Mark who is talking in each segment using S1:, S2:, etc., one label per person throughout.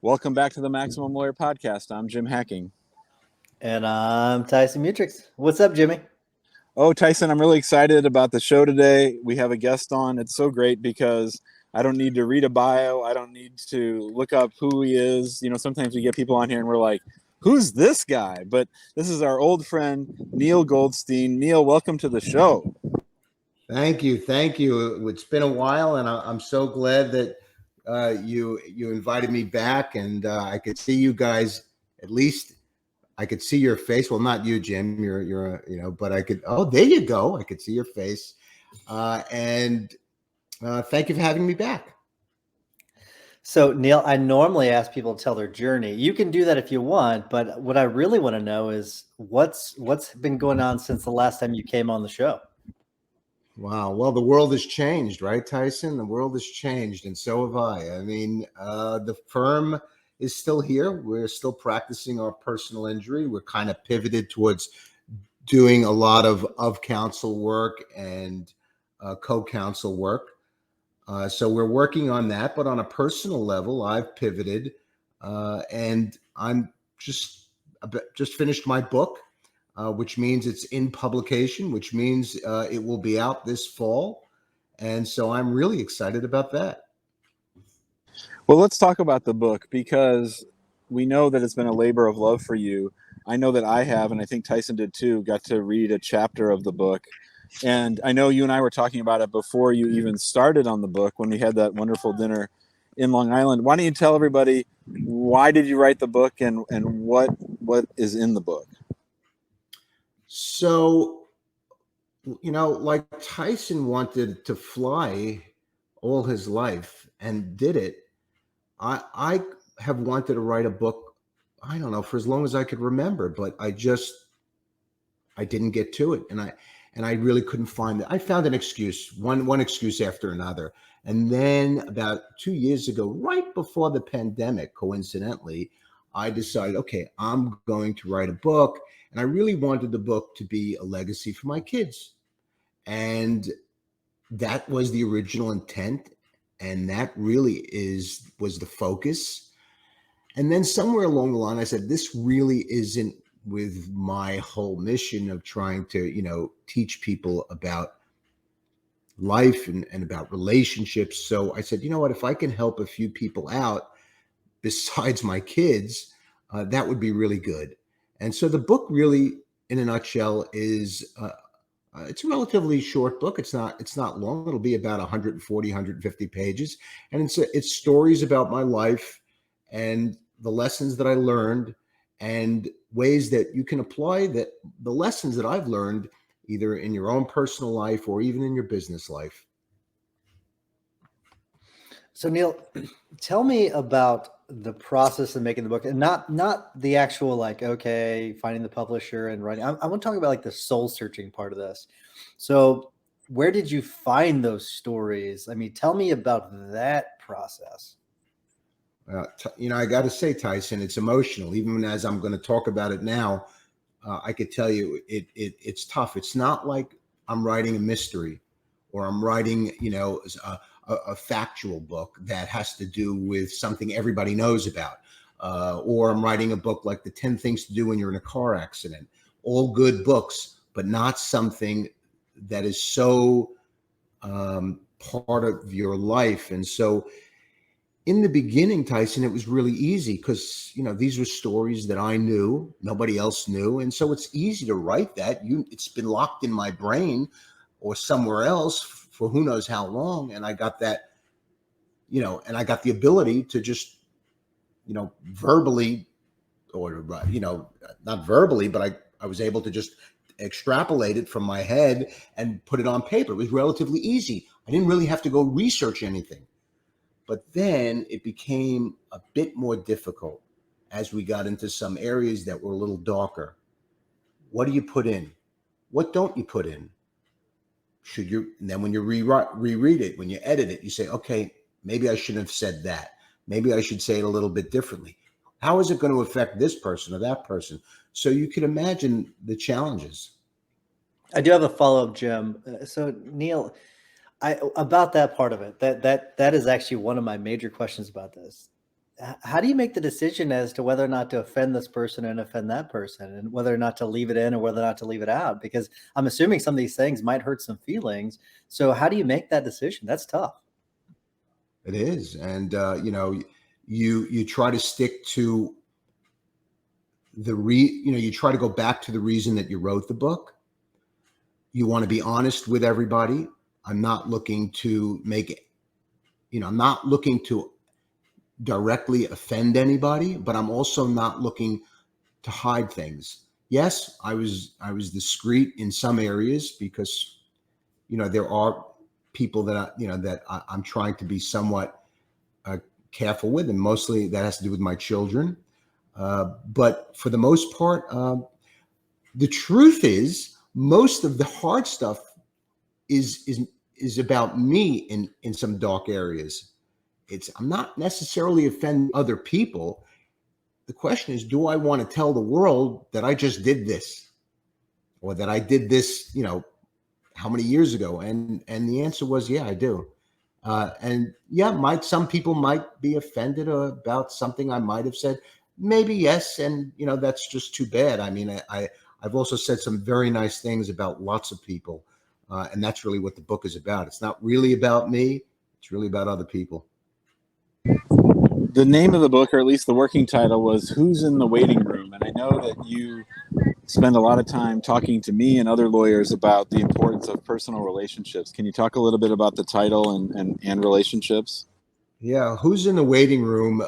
S1: Welcome back to the Maximum Lawyer Podcast. I'm Jim Hacking.
S2: And I'm Tyson Mutrix. What's up, Jimmy?
S1: Oh, Tyson, I'm really excited about the show today. We have a guest on. It's so great because I don't need to read a bio. I don't need to look up who he is. You know, sometimes we get people on here and we're like, who's this guy? But this is our old friend, Neal Goldstein. Neal, welcome to the show.
S3: Thank you. It's been a while, and I'm so glad that you invited me back, and I could see you guys. At least I could see your face. Well, not you, Jim. You're but I could. Oh, there you go. I could see your face, and thank you for having me back.
S2: So, Neal, I normally ask people to tell their journey. You can do that if you want, but what I really want to know is what's been going on since the last time you came on the show.
S3: Wow. Well, the world has changed, right, Tyson? The world has changed, and so have I. I mean, the firm is still here. We're still practicing our personal injury. We're kind of pivoted towards doing a lot of counsel work and co-counsel work. So we're working on that. But on a personal level, I've pivoted, and I'm just finished my book. Which means it's in publication, which means it will be out this fall. And so I'm really excited about that.
S1: Well, let's talk about the book because we know that it's been a labor of love for you. I know that I have, and I think Tyson did too, got to read a chapter of the book. And I know you and I were talking about it before you even started on the book when we had that wonderful dinner in Long Island. Why don't you tell everybody, why did you write the book and what is in the book?
S3: So, like Tyson wanted to fly all his life and did it. I have wanted to write a book, I don't know, for as long as I could remember, but I didn't get to it. And I really couldn't find it. I found an excuse, one excuse after another. And then about 2 years ago, right before the pandemic, coincidentally, I decided, okay, I'm going to write a book. And I really wanted the book to be a legacy for my kids. And that was the original intent. And that really was the focus. And then somewhere along the line, I said, this really isn't with my whole mission of trying to, teach people about life and about relationships. So I said, you know what, if I can help a few people out besides my kids, that would be really good. And so the book really, in a nutshell, is it's a relatively short book. It's not long. It'll be about 140, 150 pages. And it's stories about my life and the lessons that I learned and ways that you can apply the lessons that I've learned either in your own personal life or even in your business life.
S2: So, Neal, tell me about the process of making the book, and not the actual finding the publisher and writing. I want to talk about the soul searching part of this. So where did you find those stories? I mean, tell me about that process.
S3: I got to say, Tyson, it's emotional. Even as I'm going to talk about it now, I could tell you it's tough. It's not like I'm writing a mystery or I'm writing, a factual book that has to do with something everybody knows about. Or I'm writing a book like the 10 Things to Do When You're in a Car Accident. All good books, but not something that is so part of your life. And so in the beginning, Tyson, it was really easy because, these were stories that I knew, nobody else knew. And so it's easy to write that. It's been locked in my brain or somewhere else for who knows how long. And I got that, and I got the ability to just, verbally or, not verbally, but I was able to just extrapolate it from my head and put it on paper. It was relatively easy. I didn't really have to go research anything. But then it became a bit more difficult as we got into some areas that were a little darker. What do you put in? What don't you put in? And then when you reread it, when you edit it, you say, okay, maybe I shouldn't have said that. Maybe I should say it a little bit differently. How is it going to affect this person or that person? So you can imagine the challenges.
S2: I do have a follow-up, Jim. So Neal, about that part of it, that is actually one of my major questions about this. how do you make the decision as to whether or not to offend this person and offend that person, and whether or not to leave it in or whether or not to leave it out? Because I'm assuming some of these things might hurt some feelings. So how do you make that decision? That's tough.
S3: It is. And, you try to stick to you try to go back to the reason that you wrote the book. You want to be honest with everybody. I'm not looking to make it, I'm not looking to directly offend anybody, but I'm also not looking to hide things. Yes, I was discreet in some areas because, there are people that I'm trying to be somewhat careful with, and mostly that has to do with my children. But for the most part, the truth is most of the hard stuff is about me in some dark areas. I'm not necessarily offending other people. The question is, do I want to tell the world that I just did this, or that I did this, how many years ago? And the answer was, yeah, I do. And yeah, some people might be offended about something I might have said. Maybe yes, and that's just too bad. I mean, I've also said some very nice things about lots of people, and that's really what the book is about. It's not really about me; it's really about other people.
S1: The name of the book, or at least the working title, was Who's in the Waiting Room? And I know that you spend a lot of time talking to me and other lawyers about the importance of personal relationships. Can you talk a little bit about the title and relationships?
S3: Yeah, Who's in the Waiting Room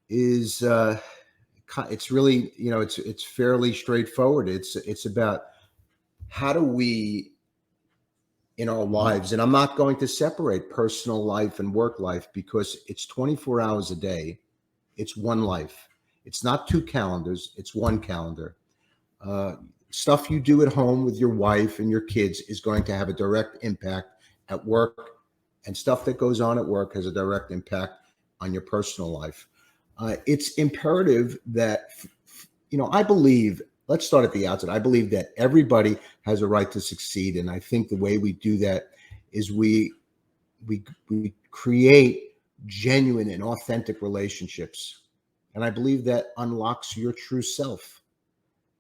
S3: is it's really, it's fairly straightforward. It's about how do we in our lives, and I'm not going to separate personal life and work life because it's 24 hours a day. It's one life. It's not two calendars. It's one calendar. Stuff you do at home with your wife and your kids is going to have a direct impact at work, and stuff that goes on at work has a direct impact on your personal life. It's imperative that, I believe, let's start at the outset. I believe that everybody has a right to succeed. And I think the way we do that is we create genuine and authentic relationships. And I believe that unlocks your true self.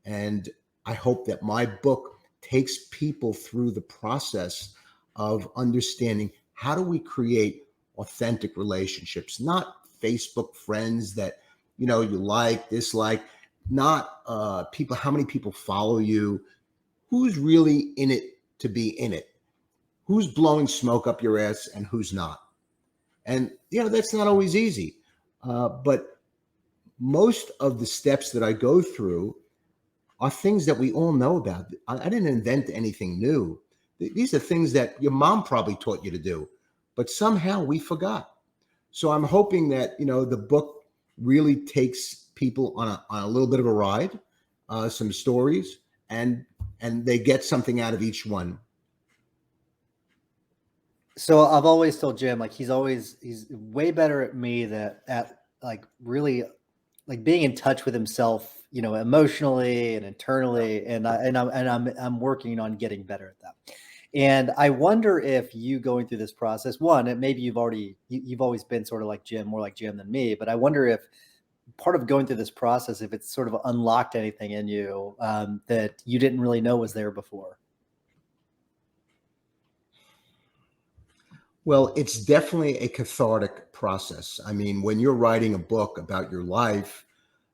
S3: And I hope that my book takes people through the process of understanding how do we create authentic relationships, not Facebook friends that, you like, dislike, not people, how many people follow you, who's really in it to be in it, who's blowing smoke up your ass and who's not. And, that's not always easy. But most of the steps that I go through are things that we all know about. I didn't invent anything new. These are things that your mom probably taught you to do, but somehow we forgot. So I'm hoping that, the book really takes people on a little bit of a ride, some stories, and they get something out of each one.
S2: So I've always told Jim, like he's way better at me at like really like being in touch with himself, emotionally and internally. And I'm working on getting better at that. And I wonder if you going through this process, one, and maybe you've always been sort of like Jim, more like Jim than me, but I wonder if part of going through this process, if it's sort of unlocked anything in you that you didn't really know was there before.
S3: Well, it's definitely a cathartic process. I mean, when you're writing a book about your life,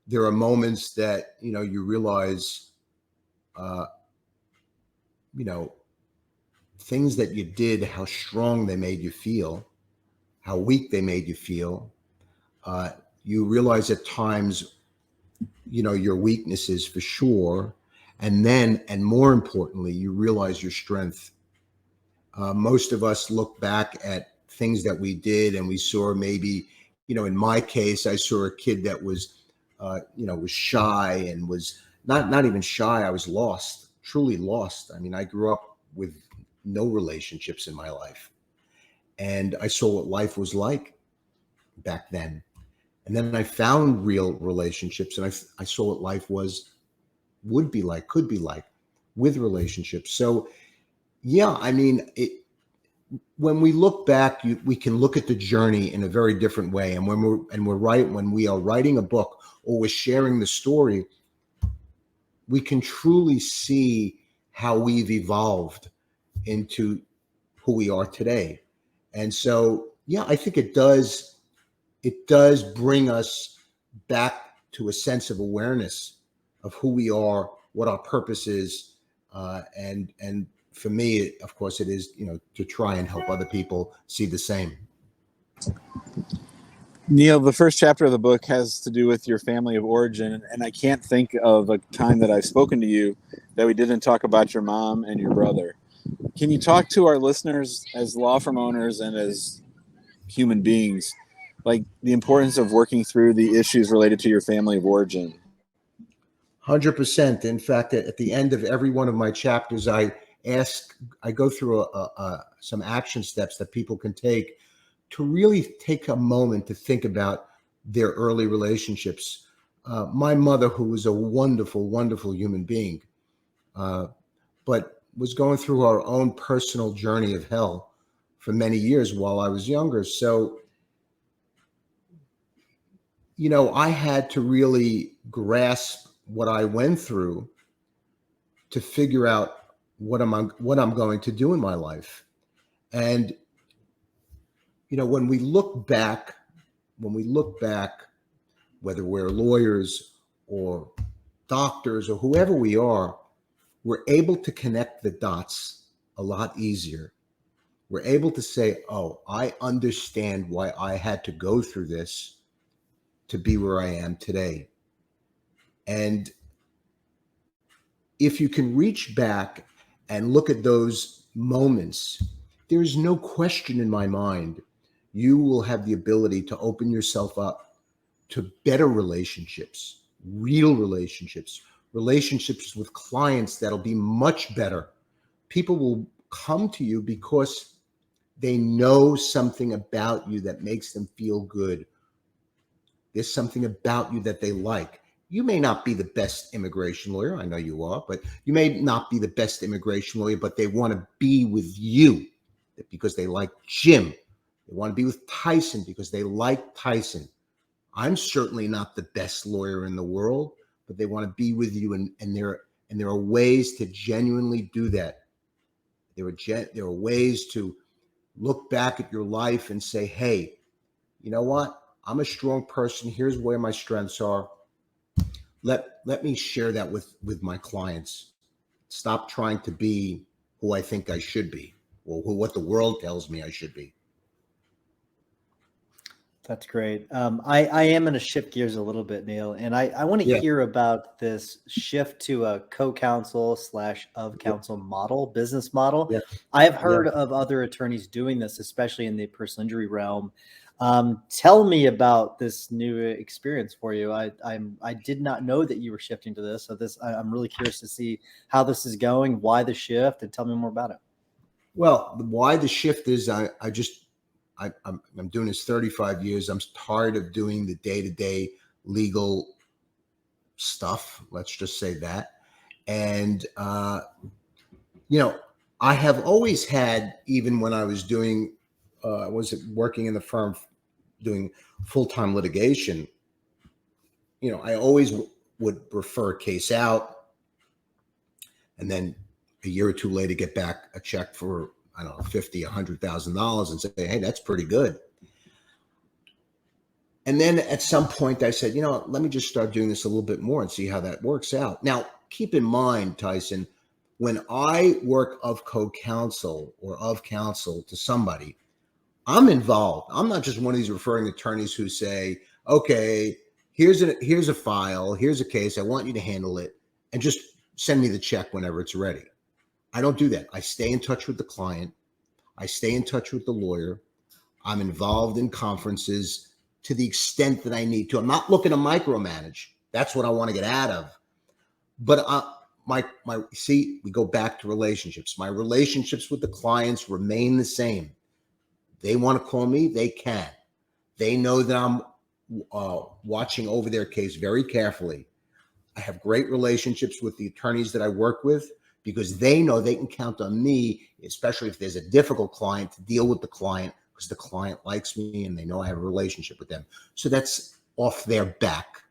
S3: there are moments that, you realize, things that you did, how strong they made you feel, how weak they made you feel. You realize at times, your weaknesses for sure. And then, and more importantly, you realize your strength. Most of us look back at things that we did and we saw maybe, in my case, I saw a kid that was, was shy and was not even shy. I was lost, truly lost. I mean, I grew up with no relationships in my life. And I saw what life was like back then. And then I found real relationships and I saw what life would be like, could be like with relationships. So yeah, I mean, when we look back, we can look at the journey in a very different way. And when we are writing a book or we're sharing the story, we can truly see how we've evolved into who we are today. And so, yeah, I think it does bring us back to a sense of awareness of who we are, what our purpose is, and for me, of course, it is, to try and help other people see the same.
S1: Neal, the first chapter of the book has to do with your family of origin, and I can't think of a time that I've spoken to you that we didn't talk about your mom and your brother. Can you talk to our listeners as law firm owners and as human beings, like the importance of working through the issues related to your family of origin?
S3: 100%. In fact, at the end of every one of my chapters, I go through some action steps that people can take to really take a moment to think about their early relationships. My mother, who was a wonderful, wonderful human being, but was going through her own personal journey of hell for many years while I was younger. So, I had to really grasp what I went through to figure out what I'm going to do in my life. And when we look back, whether we're lawyers or doctors or whoever we are, we're able to connect the dots a lot easier. We're able to say, oh, I understand why I had to go through this to be where I am today. And if you can reach back and look at those moments, there's no question in my mind, you will have the ability to open yourself up to better relationships, real relationships with clients that'll be much better. People will come to you because they know something about you that makes them feel good. There's something about you that they like. You may not be the best immigration lawyer. I know you are, but you may not be the best immigration lawyer, but they want to be with you because they like Jim. They want to be with Tyson because they like Tyson. I'm certainly not the best lawyer in the world, but they want to be with you. And there are ways to genuinely do that. There are ways to look back at your life and say, hey, you know what? I'm a strong person. Here's where my strengths are. Let me share that with my clients. Stop trying to be who I think I should be, or what the world tells me I should be.
S2: That's great. I am going to shift gears a little bit, Neal, and I want to hear about this shift to a co-counsel / of counsel model, business model.
S3: Yeah.
S2: I have heard of other attorneys doing this, especially in the personal injury realm. Tell me about this new experience for you. I did not know that you were shifting to this. So I'm really curious to see how this is going, why the shift, and tell me more about it.
S3: Well, why the shift is I'm doing this 35 years. I'm tired of doing the day-to-day legal stuff. Let's just say that. And, I have always had, even when I was working in the firm doing full-time litigation, I always would refer a case out and then a year or two later get back a check for, I don't know, $50,000, $100,000 and say, hey, that's pretty good. And then at some point I said, let me just start doing this a little bit more and see how that works out. Now, keep in mind, Tyson, when I work of co-counsel or of counsel to somebody, I'm involved. I'm not just one of these referring attorneys who say, okay, here's a file, here's a case, I want you to handle it, and just send me the check whenever it's ready. I don't do that. I stay in touch with the client. I stay in touch with the lawyer. I'm involved in conferences to the extent that I need to. I'm not looking to micromanage. That's what I want to get out of. But we go back to relationships. My relationships with the clients remain the same. They want to call me, they can. They know that I'm watching over their case very carefully. I have great relationships with the attorneys that I work with. because they know they can count on me, especially if there's a difficult client, to deal with the client because the client likes me and they know I have a relationship with them. So that's off their back.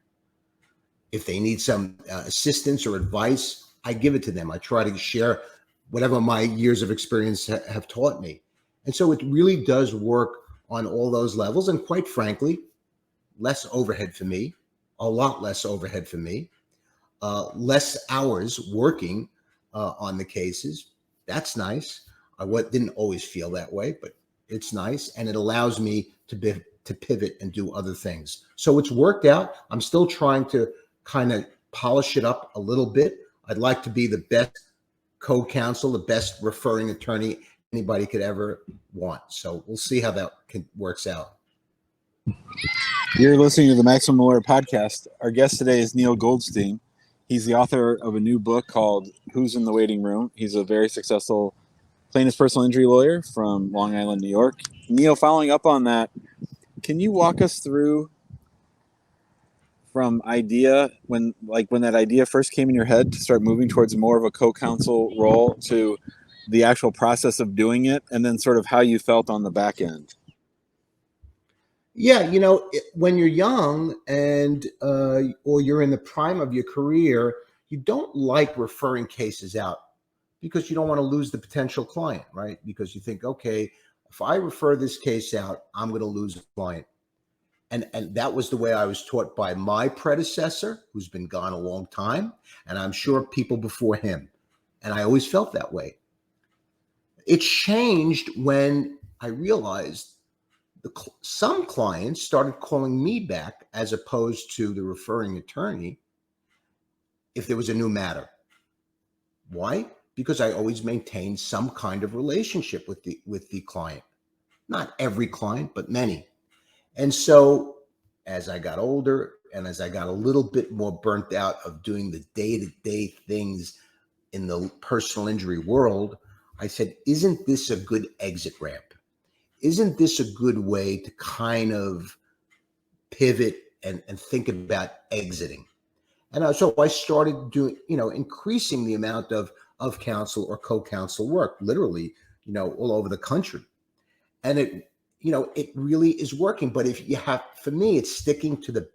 S3: If they need some assistance or advice, I give it to them. I try to share whatever my years of experience have taught me. And so it really does work on all those levels. And quite frankly, less overhead for me, a lot less overhead for me, less hours working on the cases. That's nice. I didn't always feel that way, but it's nice. And it allows me to pivot and do other things. So it's worked out. I'm still trying to kind of polish it up a little bit. I'd like to be the best co-counsel, the best referring attorney anybody could ever want. So we'll see how that works out.
S1: You're listening to the Maximum Lawyer Podcast. Our guest today is Neal Goldstein. He's the author of a new book called Who's in the Waiting Room. He's a very successful plaintiff's personal injury lawyer from Long Island, New York. Neal, following up on that, can you walk us through from idea, when that idea first came in your head to start moving towards more of a co-counsel role, to the actual process of doing it, and then sort of how you felt on the back end?
S3: Yeah, when you're young and or you're in the prime of your career, you don't like referring cases out because you don't want to lose the potential client, right? Because you think, okay, if I refer this case out, I'm going to lose a client. And that was the way I was taught by my predecessor, who's been gone a long time, and I'm sure people before him. And I always felt that way. It changed when I realized some clients started calling me back as opposed to the referring attorney if there was a new matter. Why? Because I always maintained some kind of relationship with the client. Not every client, but many. And so as I got older and as I got a little bit more burnt out of doing the day-to-day things in the personal injury world, I said, isn't this a good exit ramp? Isn't this a good way to kind of pivot and think about exiting? And so I started doing, increasing the amount of counsel or co-counsel work, literally, all over the country. And it really is working. But for me, it's sticking to the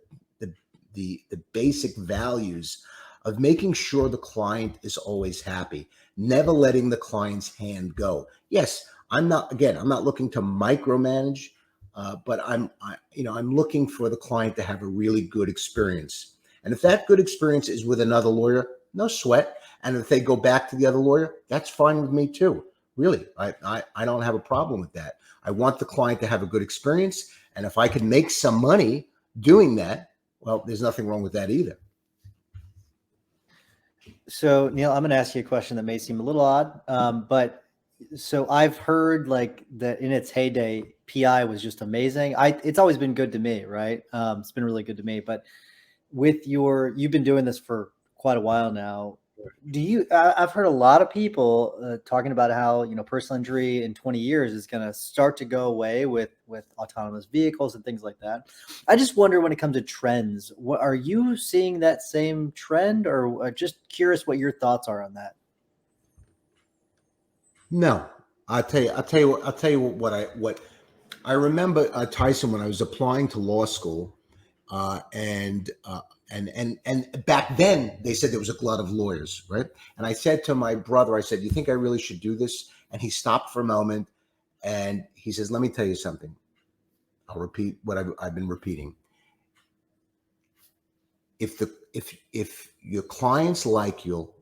S3: basic values of making sure the client is always happy, never letting the client's hand go. Yes, I'm not looking to micromanage, but I'm looking for the client to have a really good experience. And if that good experience is with another lawyer, no sweat. And if they go back to the other lawyer, that's fine with me too. Really, I don't have a problem with that. I want the client to have a good experience. And if I can make some money doing that, well, there's nothing wrong with that either.
S2: So, Neal, I'm going to ask you a question that may seem a little odd, but so I've heard like that in its heyday, PI was just amazing. It's always been good to me, right? It's been really good to me. But you've been doing this for quite a while now. I've heard a lot of people talking about how, personal injury in 20 years is going to start to go away with autonomous vehicles and things like that. I just wonder, when it comes to trends, are you seeing that same trend, or just curious what your thoughts are on that?
S3: No, I'll tell you what I remember, Tyson, when I was applying to law school, and back then they said there was a glut of lawyers, right? And I said to my brother, I said, "You think I really should do this?" And he stopped for a moment and he says, "Let me tell you something. I'll repeat what I've been repeating. If your clients like you,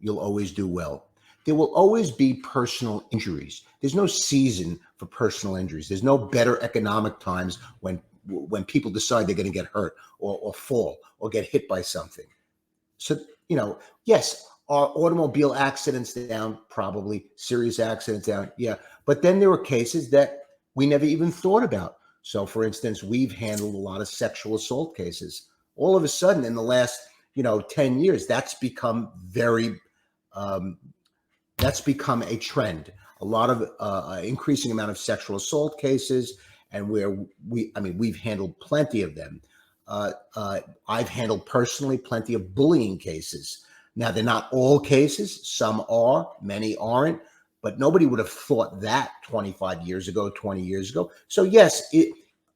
S3: you'll always do well. There will always be personal injuries. There's no season for personal injuries. There's no better economic times when people decide they're going to get hurt or fall or get hit by something. So, yes, are automobile accidents down? Probably. Serious accidents down? Yeah. But then there were cases that we never even thought about. So, for instance, we've handled a lot of sexual assault cases. All of a sudden, in the last, 10 years, that's become that's become a trend. A lot of increasing amount of sexual assault cases, and we've handled plenty of them. I've handled personally plenty of bullying cases. Now, they're not all cases. Some are, many aren't, but nobody would have thought that 25 years ago, 20 years ago. So yes,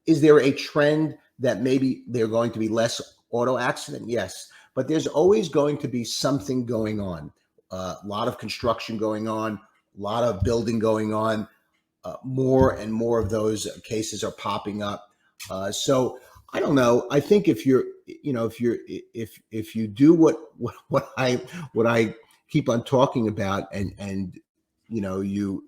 S3: is there a trend that maybe they're going to be less auto accident? Yes, but there's always going to be something going on. A lot of construction going on, a lot of building going on. More and more of those cases are popping up. So I don't know. I think if you do what I keep on talking about, and you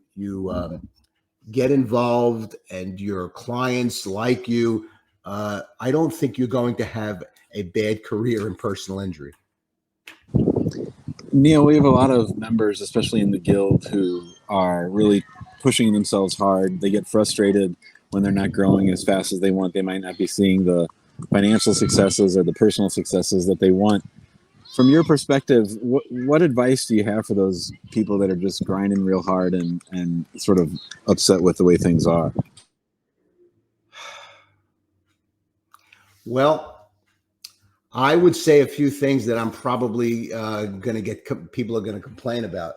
S3: get involved and your clients like you, I don't think you're going to have a bad career in personal injury.
S1: Neal, we have a lot of members, especially in the guild, who are really pushing themselves hard. They get frustrated when they're not growing as fast as they want. They might not be seeing the financial successes or the personal successes that they want. From your perspective, what advice do you have for those people that are just grinding real hard and sort of upset with the way things are?
S3: Well, I would say a few things that I'm probably going to get people are going to complain about.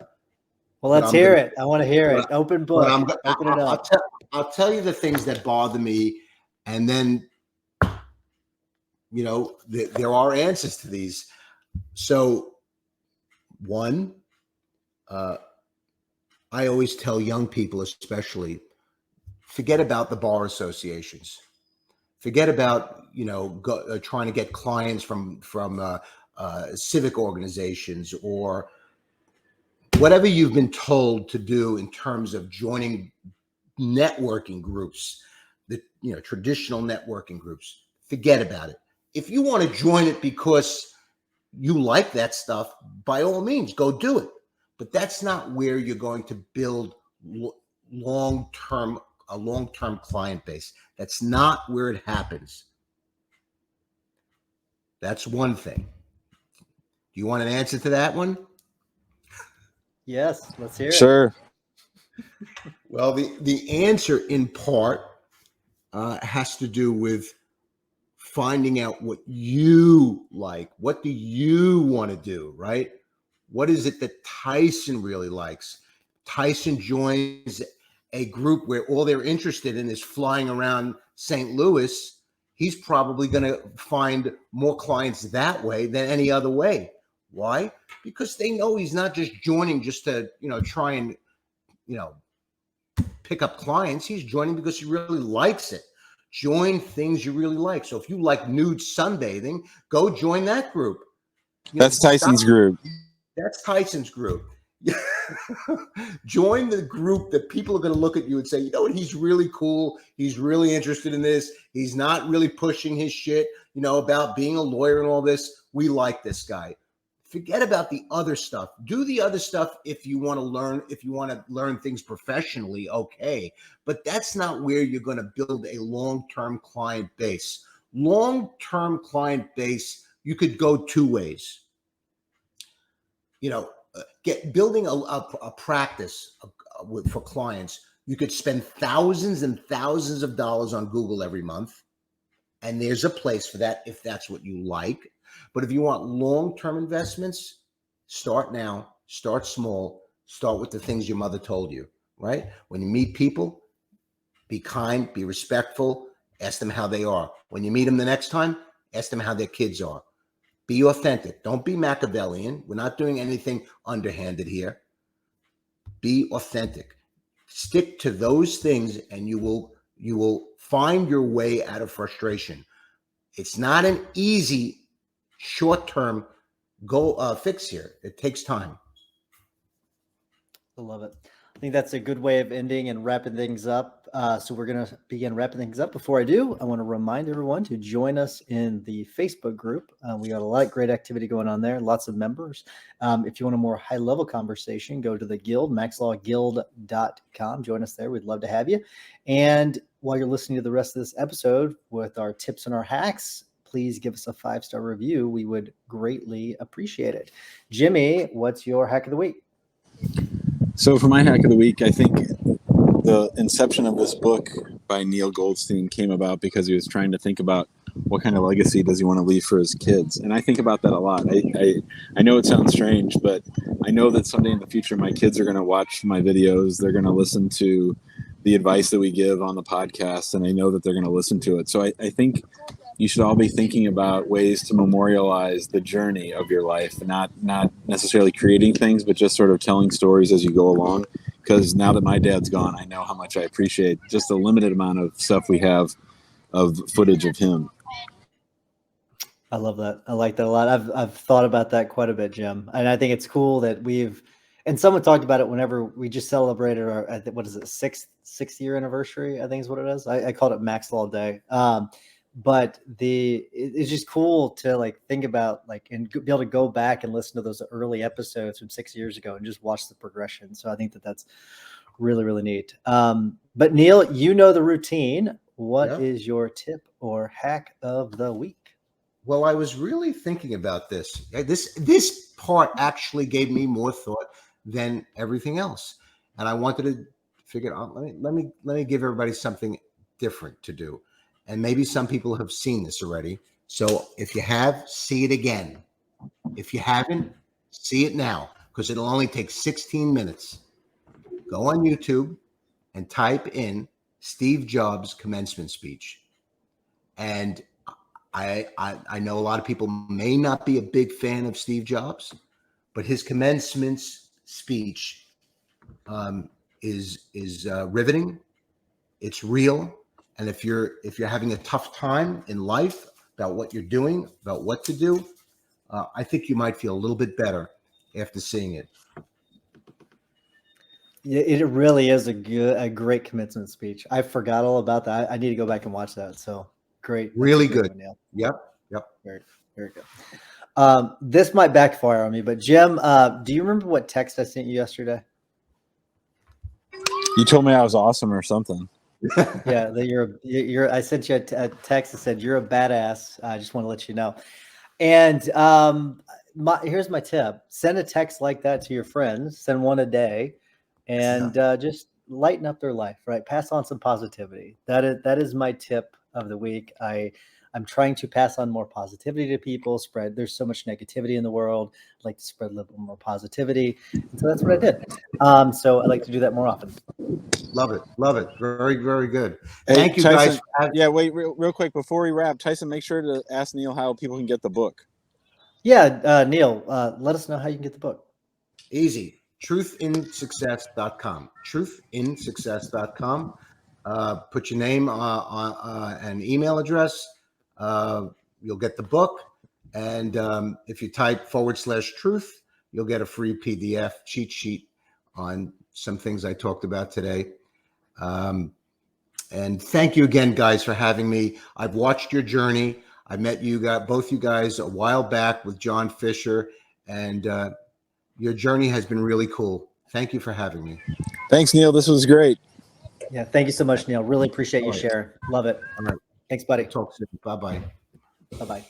S2: Well, let's hear it. I want to hear it. Open book. Open it up.
S3: I'll tell you the things that bother me, and then there are answers to these. So, one, I always tell young people, especially, forget about the bar associations. Forget about trying to get clients from civic organizations or whatever you've been told to do in terms of joining networking groups, the traditional networking groups. Forget about it. If you want to join it because you like that stuff, by all means, go do it. But that's not where you're going to build a long-term client base. That's not where it happens. That's one thing. Do you want an answer to that one?
S2: Yes, let's hear it.
S1: Sure.
S3: Well, the answer in part has to do with finding out what you like. What do you want to do, right? What is it that Tyson really likes? Tyson joins a group where all they're interested in is flying around St. Louis. He's probably going to find more clients that way than any other way. Why? Because they know he's not just joining just to, try and, pick up clients. He's joining because he really likes it. Join things you really like. So if you like nude sunbathing, go join that group.
S1: That's Tyson's group.
S3: That's Tyson's group. Join the group that people are going to look at you and say, you know what, he's really cool. He's really interested in this. He's not really pushing his shit, about being a lawyer and all this. We like this guy. Forget about the other stuff. Do the other stuff if you want to learn. If you want to learn things professionally, okay. But that's not where you're going to build a long-term client base. Long-term client base, you could go two ways. Building a practice for clients. You could spend thousands and thousands of dollars on Google every month, and there's a place for that if that's what you like. But if you want long-term investments, start now, start small, start with the things your mother told you, right? When you meet people, be kind, be respectful, ask them how they are. When you meet them the next time, ask them how their kids are. Be authentic. Don't be Machiavellian. We're not doing anything underhanded here. Be authentic. Stick to those things and you will find your way out of frustration. It's not an easy short-term goal fix here. It takes time.
S2: I love it. I think that's a good way of ending and wrapping things up. So we're going to begin wrapping things up. Before I do, I want to remind everyone to join us in the Facebook group. We got a lot of great activity going on there. Lots of members. If you want a more high-level conversation, go to the Guild, maxlawguild.com. Join us there. We'd love to have you. And while you're listening to the rest of this episode with our tips and our hacks, please give us a 5-star review. We would greatly appreciate it. Jimmy, what's your hack of the week?
S1: So for my hack of the week, I think the inception of this book by Neal Goldstein came about because he was trying to think about what kind of legacy does he want to leave for his kids. And I think about that a lot. I know it sounds strange, but I know that someday in the future, my kids are going to watch my videos. They're going to listen to the advice that we give on the podcast, and I know that they're going to listen to it. So I think you should all be thinking about ways to memorialize the journey of your life, not necessarily creating things, but just sort of telling stories as you go along. Because now that my dad's gone, I know how much I appreciate just the limited amount of stuff we have of footage of him.
S2: I love that. I like that a lot. I've thought about that quite a bit, Jim. And I think it's cool that and someone talked about it whenever we just celebrated our, what is it, sixth year anniversary, I think is what it is. I called it Max Law Day. But it's just cool to like think about and be able to go back and listen to those early episodes from 6 years ago and just watch the progression. So I think that's really, really neat. But Neal, you know the routine. What is your tip or hack of the week?
S3: Well, I was really thinking about this. This part actually gave me more thought than everything else, and I wanted to figure out. Let me give everybody something different to do, and maybe some people have seen this already. So if you have, see it again. If you haven't, see it now, because it'll only take 16 minutes. Go on YouTube and type in Steve Jobs' commencement speech, and I know a lot of people may not be a big fan of Steve Jobs, but his commencement speech is riveting. It's real, and if you're having a tough time in life about what you're doing, about what to do, I think you might feel a little bit better after seeing it.
S2: Yeah, it really is a great commencement speech. I forgot all about that. I need to go back and watch that. So great.
S3: Really good. Yep.
S2: Very, very good. This might backfire on me, but Jim, do you remember what text I sent you yesterday?
S1: You told me I was awesome or something.
S2: Yeah, that I sent you a text that said you're a badass. I just want to let you know. And here's my tip: send a text like that to your friends. Send one a day, and just lighten up their life. Right, pass on some positivity. That is my tip of the week. I'm trying to pass on more positivity to people. There's so much negativity in the world. I'd like to spread a little more positivity. And so that's what I did. So I'd like to do that more often.
S3: Love it. Very, very good.
S1: Hey,
S3: Thank you,
S1: Tyson,
S3: guys.
S1: Wait, real quick before we wrap, Tyson, make sure to ask Neal how people can get the book.
S2: Yeah, Neal, let us know how you can get the book.
S3: Easy. Truthinsuccess.com. Truthinsuccess.com. Put your name on an email address. You'll get the book. And if you type /truth, you'll get a free PDF cheat sheet on some things I talked about today. And thank you again, guys, for having me. I've watched your journey. I met both you guys a while back with John Fisher, and your journey has been really cool. Thank you for having me.
S1: Thanks, Neal. This was great.
S2: Yeah, thank you so much, Neal. Really appreciate you sharing. Love it.
S3: All right.
S2: Thanks, buddy.
S3: Talk soon. Bye-bye.
S2: Bye-bye.